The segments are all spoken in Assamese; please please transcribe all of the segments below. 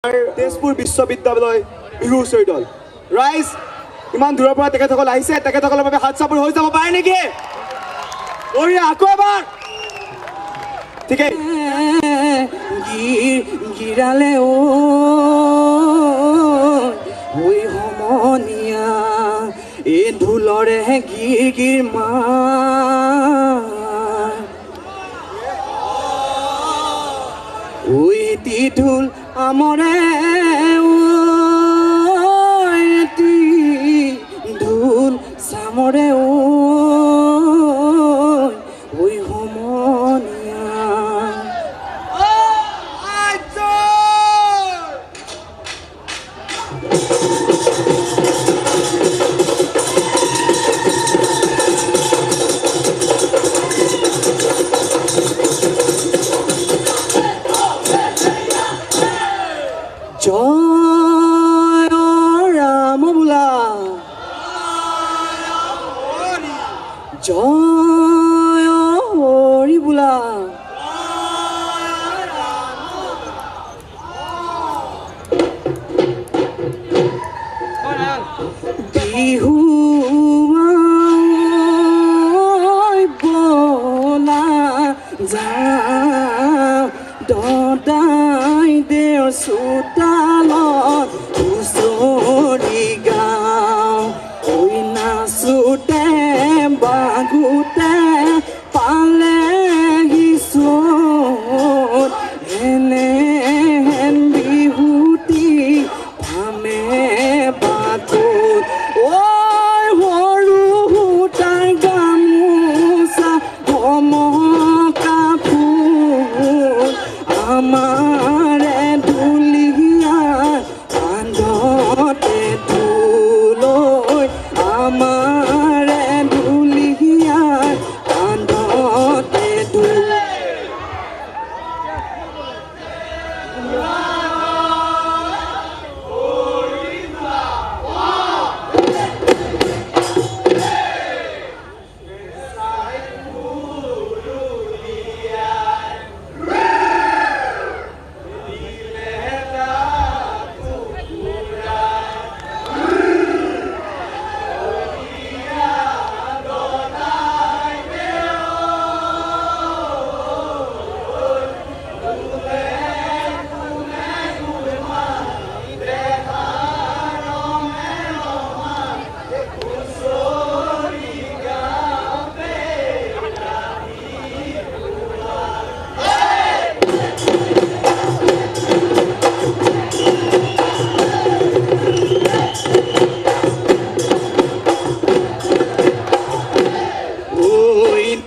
তেজপুৰ বিশ্ববিদ্যালয় বিহু হুঁচৰি দল ৰাইজ ইমান দূৰৰ পৰা তেখেতসকল আহিছে তেখেতসকলৰ বাবে হাত চাপৰি হৈ যাব পাৰে নেকি আকৌ এবাৰ ঠিকে গিৰালে ঐ সমনীয়া এই ঢোলৰে গিৰ মা ঐ এটি ঢোল আমৰে এটি ঢোল চামৰে ঐ সমনীয়া জয় ৰাম বোলা জয় হৰি বোলা বিহু বলা যাওঁ দদাই দেও চোতালত হুঁচৰি গাওঁ ঐ নাচোতে বাগোতে পালেহি চোন এনেহেন বিহুটি ভামে বাটত সৰু সূতাৰ গামোচা ভমকা ফুল আমাৰে ঢুলীয়া কান্ধতে ঢোল আমাৰে ঢুলীয়া কান্ধতে ঢোল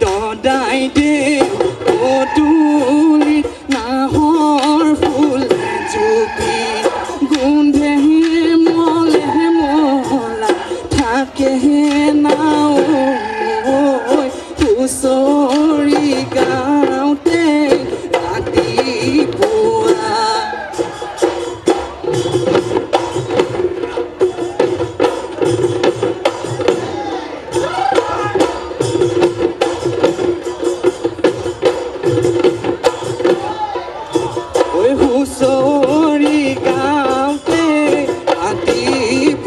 দদাই দে তুলি নাহৰ ফুল জুপি গোন্ধে মলে মলা থাকে নাও হুঁচৰি গাওঁতে ৰাতিপুৱা হুঁচৰি গাওঁতে ৰাতিপুৱাই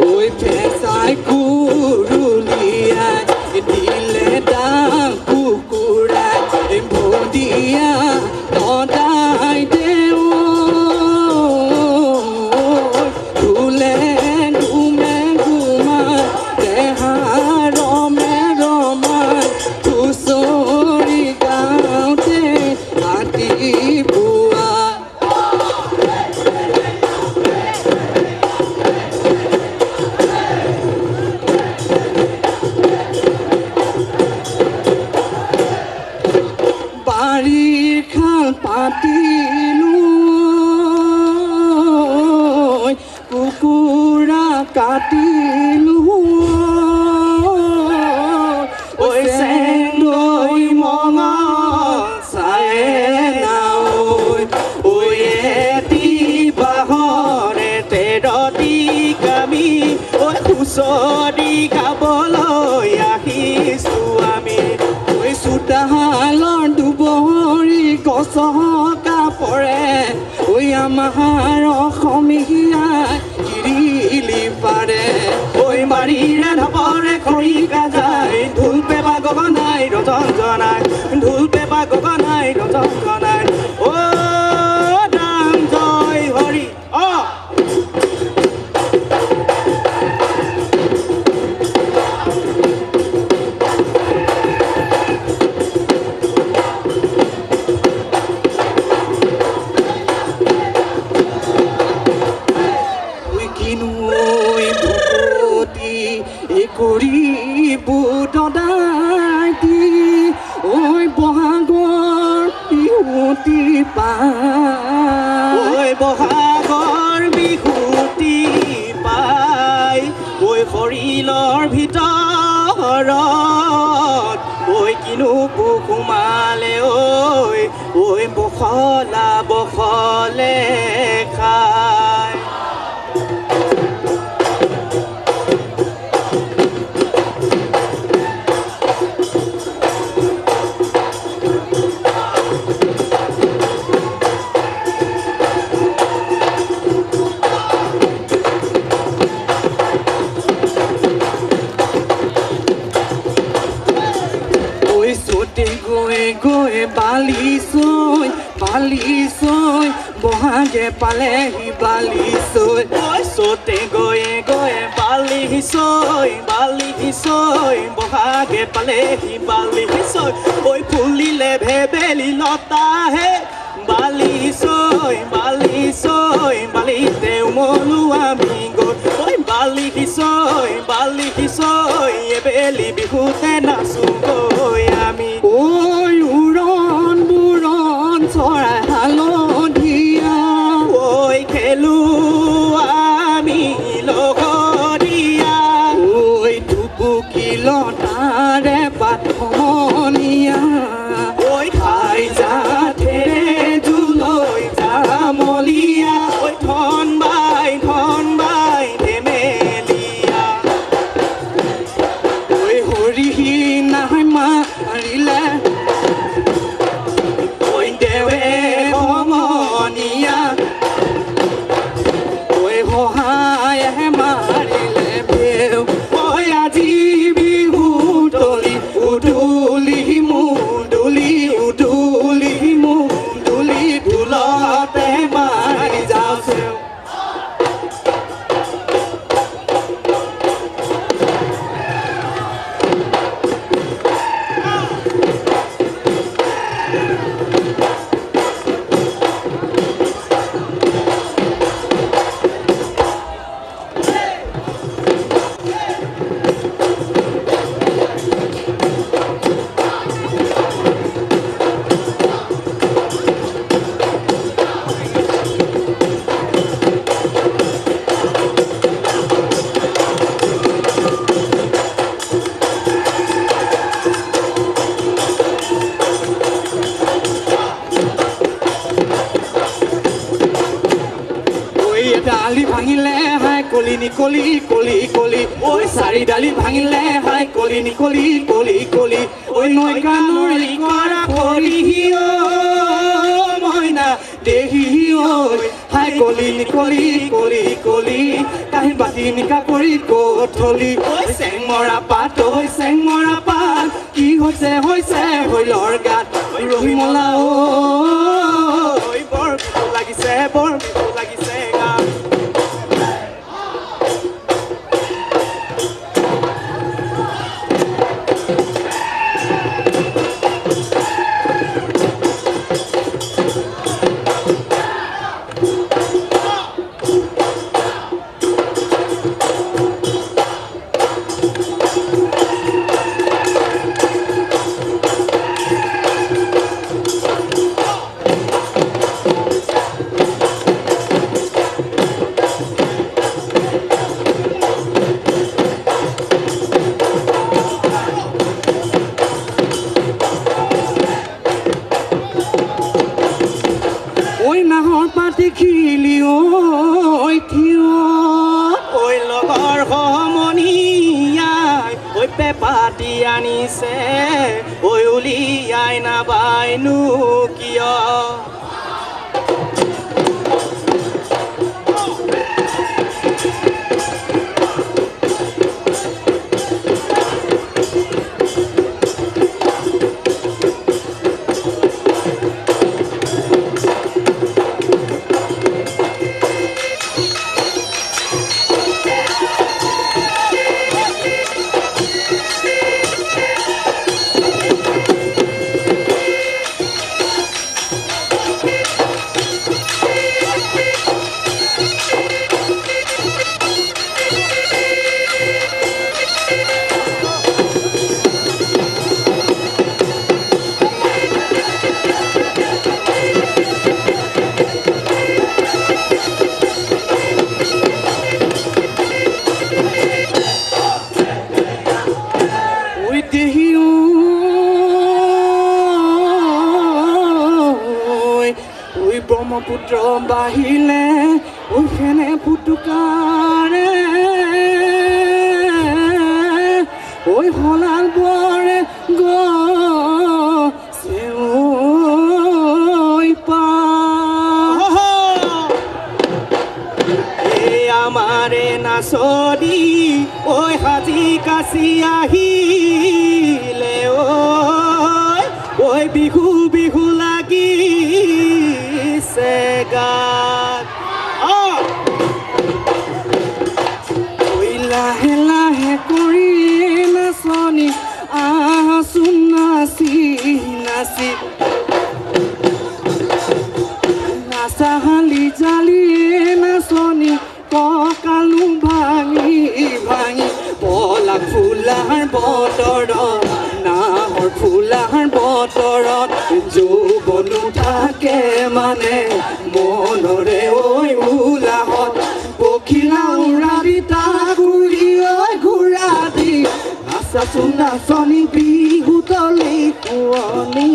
ঐ ফেঁচাই কুৰুলিয়াই দিলে ডাং কুকুৰাই ভদিয়া দদাই দেও ঢোলে ঘুমে ঘুমাই দেহা ৰমে ৰমাই হুঁচৰি গাওঁতে ৰাতিপুৱা বাৰীৰ খাল পাতিলোঁ কুকুৰা কাটিলোঁ ঐ চেংদৈ মঙহ চায়ে নাও ঐ এটি বাঁহৰে তেৰটি কামি ঐ হুঁচৰি গাবলৈ আহিছোঁ আমি ঐ চোতালৰ দুবৰি গছকা পৰে ঐ আমাৰ অসমীয়াই গিৰিলি পাৰে ঐ মাৰিৰে ঢপৰে খৰি কাজাই ঢোল পেপা গগনাই ৰজন জনাই ঢোল পেপা গগনাই ৰজন জনাই ও নাম জয় হৰি কৰিব দদাই ঐ বহাগৰ বিহুতি পাই ঐ বহাগৰ বিহুতি পাই ঐ শৰীৰৰ ভিতৰত ঐ কিনো পোক সোমালে ঐ বখলা বখলে খায় বালিচৈ বহাগে পালেহি বালিচৈ চতে গৈয়ে গৈয়ে বালিচৈ বহাগে পালেহি বালিচৈ ঐ ফুলিলে ভেবেলি লতাহে বালিচৈ বালিতে উমলোৱা বিগত ঐ বালিচৈ এবেলি বিহুতে নাচো গৈ আমি ঐ উৰণ বুৰণ চৰাই হালধীয়া ঐ খেলো আমি লগৰীয়া ঐ টুপুকি লতাৰে পাতনীয়া ঐ খাই যাঠেৰে জুলৈ যামলীয়া ঐ ধন বাই ধেমেলীয়া ঐ হৰি নাই মাৰিলে ডালি ভাঙিলে হাই কলি নিকলি কলি কলি ঐ চাৰি ডালি ভাঙিলে হাই কলি নিকলি কলি কলি ঐ নৈকা নৰি কৰা খৰি মইনা দেহি ঐ হাই কলি নিকলি কলি কলি কাহি বাতি নিকা কৰি কঠলি ঐ চেংমৰা পাত কি হৈছে হৈলৰ গাত ৰহিমলা ঐ বৰ বিহু লাগিছে গাত দেখিলি ঐ থিয় ঐ লগৰ সমনীয়াই ঐ পেপাতি আনিছে ঐ উলিয়াই নাবাইনো কিয় মাত্ৰ বাহিলে ওখেনে ফুটুকাৰে ঐ হলাল বৰে গছে ঐ পা এই আমাৰে নাচনি ঐ সাজি কাচি আহিলে ঐ বিহু বিহু লাগিছে গাত ঐ লাহে লাহে কৰি নাচনি আহচোন নাচি নাচি নাচাহালি জালি নাচনি কঁকালো ভাঙি ভাঙি পলাক ফুলাৰ বতৰত নাহৰ ফুলাৰ বতৰত যৌৱনো থাকে মানে মনৰে ঐ উলাহত পখিলা উৰা দি তাকুৰি ঐ ঘূৰা দি নাচাচোন নাচনি বিহুতলি কুঁৱলী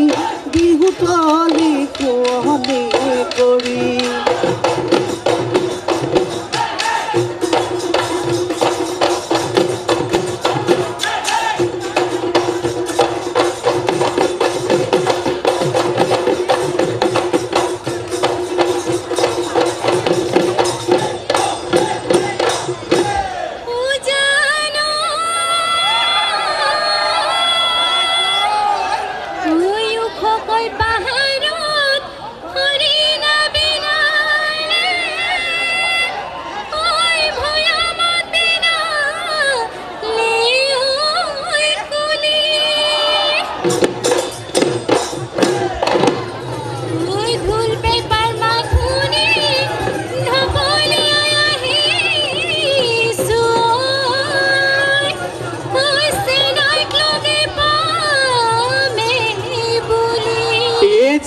বিহুতলি কুঁৱলী কৰি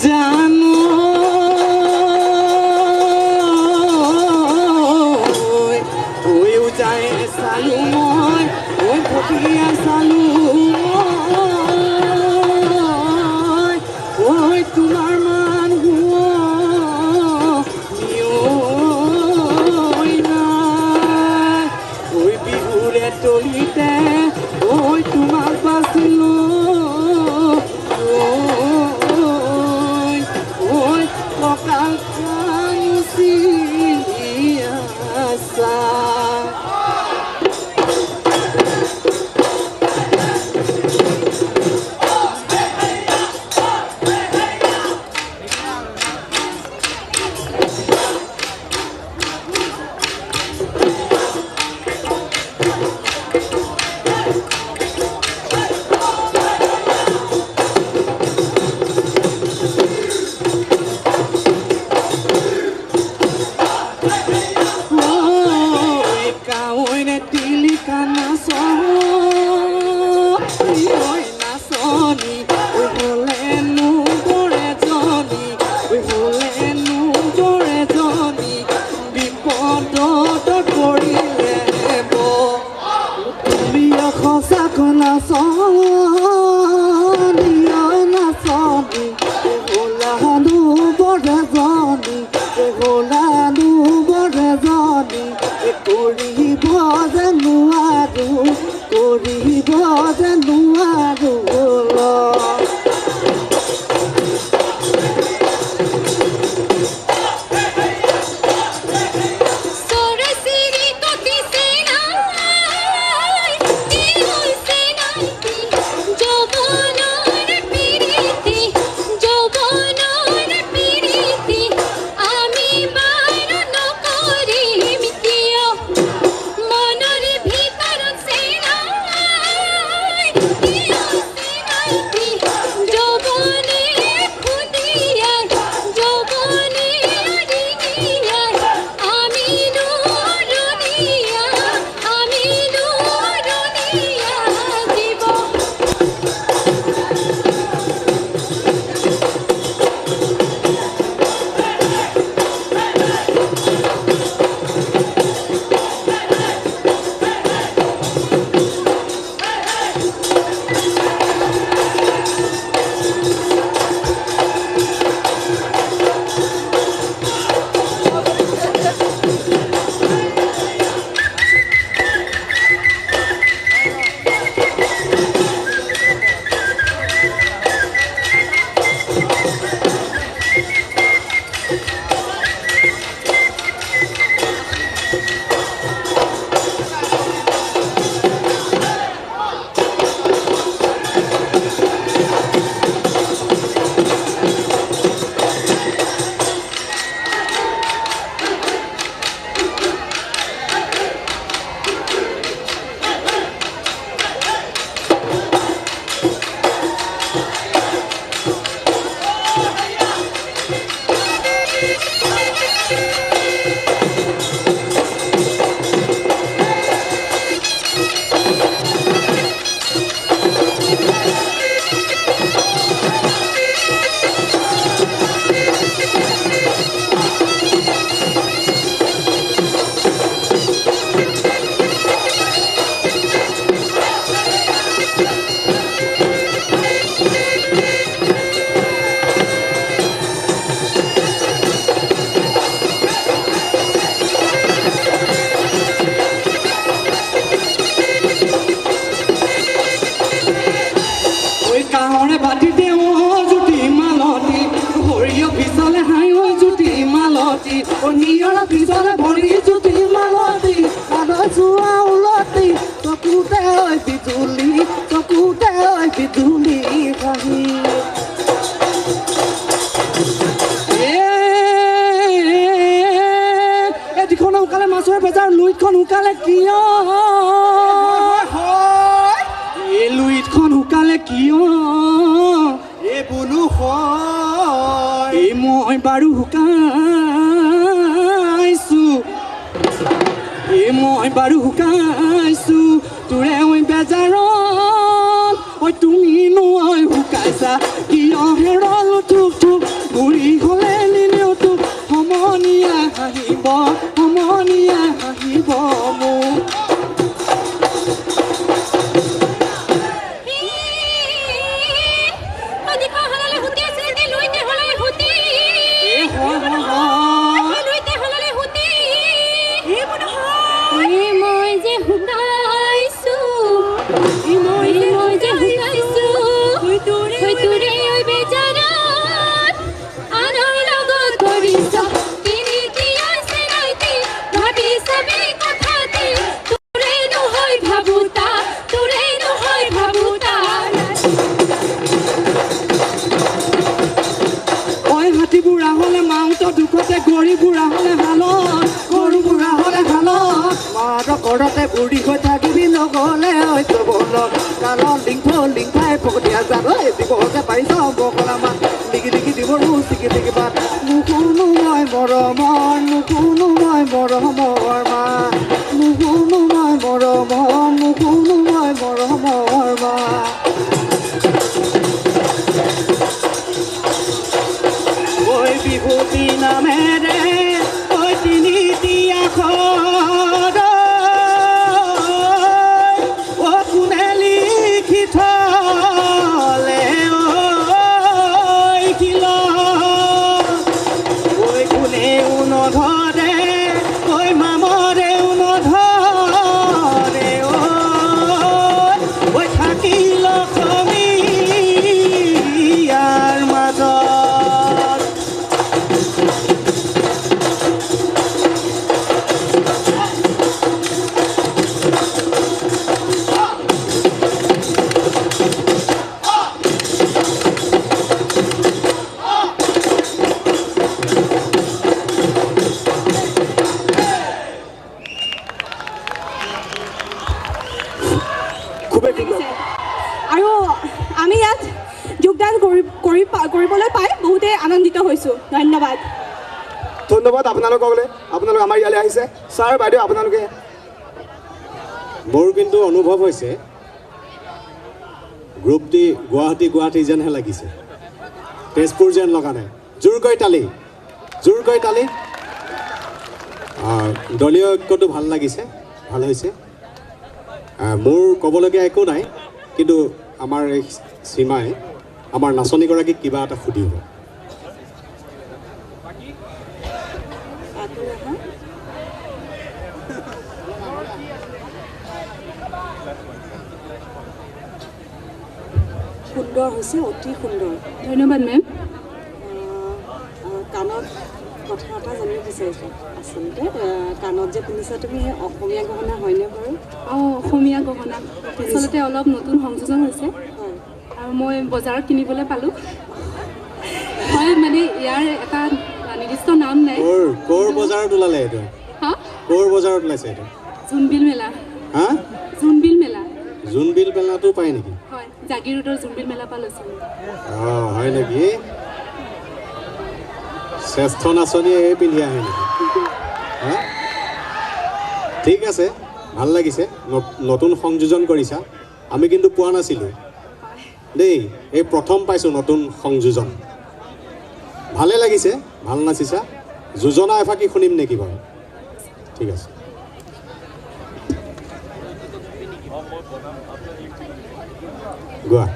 জানো ঐও যায় চালো মই ঐ ভটিয়া চালো ঐ তোমাৰ মান নাই ঐ বিহুৰে তলিতে ঐ তোমাক বাচিলো কঁকাল খামুচি আছা Thank you. নিয়ৰ পিছলে ভৰি জুতি মালতি যোৱা উলতি চকুতে বিজুলি ভাহি এদিখন শুকালে মাছৰ বেজাৰ লুইতখন শুকালে কিয় এই লুইতখন শুকালে কিয় এই বোলো হয় এই মই বাৰু শুকাইছো তোৰে ঐ বেজাৰত ঐ তুমি নৈ শুকাইছা কিয় হেৰল থুক থুক বুঢ়ী হ'লে নিলেও তোক সমনীয়া হাঁহিব মোক গৰু বুঢ়া হ'লে হালত মাৰ ঘৰতে বুঢ়ী হৈ থাকিবি নগ'লে বলত কাৰণ লিং খাই পকতীয়া জাল দিবহে পাৰিছ বকলা মাত লিগি দিব চিগি বাট নুশুনো মই মৰমৰ মা নুশুনো মই মৰমৰ মা ঐ বিভূতি নামেৰে ঐ তিনিটিয়া খৰ কোনে লিখি থলে ঐ কোনেও নধৰে ঐ মামৰেও নধৰে ঐ থাকিল ইয়াৰ মাজত আৰু আমি ইয়াত যোগদান কৰিবলৈ পাই বহুতেই আনন্দিত হৈছোঁ ধন্যবাদ আপোনালোকে আমাৰ ইয়ালৈ আহিছে ছাৰ বাইদেউ আপোনালোকে মোৰ কিন্তু অনুভৱ হৈছে গ্ৰুপটি গুৱাহাটী যেনহে লাগিছে তেজপুৰ যেন লগা নাই জোৰকৈ তালি দলীয় ঐক্যটো ভাল লাগিছে ভাল হৈছে মোৰ ক'বলগীয়া একো নাই কিন্তু আমাৰ এই সীমাই আমাৰ নাচনীগৰাকীক কিবা এটা সুধিব সুন্দৰ হৈছে অতি সুন্দৰ ধন্যবাদ মেম কাণত কথা এটা জানিব বিচাৰিছোঁ আচলতে কাণত যে পিন্ধিছা তুমি সেই অসমীয়া গহনা হয়নে বাৰু অসমীয়া গহনা আচলতে অলপ নতুন সংযোজন হৈছে হয় আৰু মই বজাৰত কিনিবলৈ পালোঁ হয় মানে ইয়াৰ এটা নিৰ্দিষ্ট নাম নাই ক'ৰ বজাৰত ওলালে এইটো হা ক'ৰ বজাৰত ওলাইছে এইটো জোনবিল মেলা হা জোনবিল মেলাটো পায় নেকি হয় জাগি ৰোডৰ জোনবিল মেলা পৰা লৈছোঁ অঁ হয় নেকি শ্ৰেষ্ঠ নাচনীয়ে এই পিন্ধি আহে নেকি হা ঠিক আছে ভাল লাগিছে নতুন সংযোজন কৰিছা আমি কিন্তু পোৱা নাছিলোঁ দেই এই প্ৰথম পাইছোঁ নতুন সংযোজন ভালে লাগিছে ভাল নাচিছা যোজনা এফাকি শুনিম নেকি বাৰু ঠিক আছে গোৱা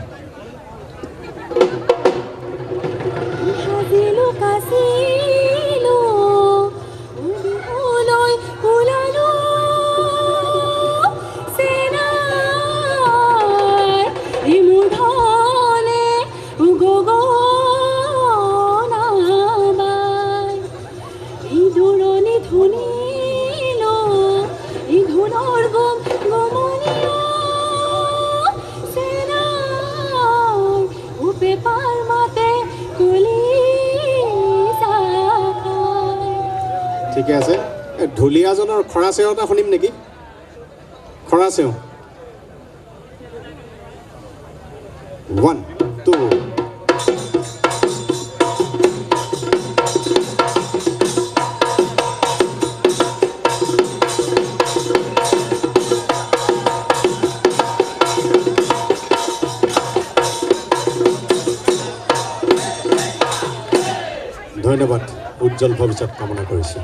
do ধুনীলো এই ধুনৰ গম গমনীয় চেনাই উপে পাৰ মাতে কুলি ঠিকে আছে এই ঢুলীয়াজনৰ খৰাচেও এটা শুনিম নেকি খৰাচেও 1 2 ধন্যবাদ উজ্জ্বল ভৱিষ্যত কামনা কৰিছোঁ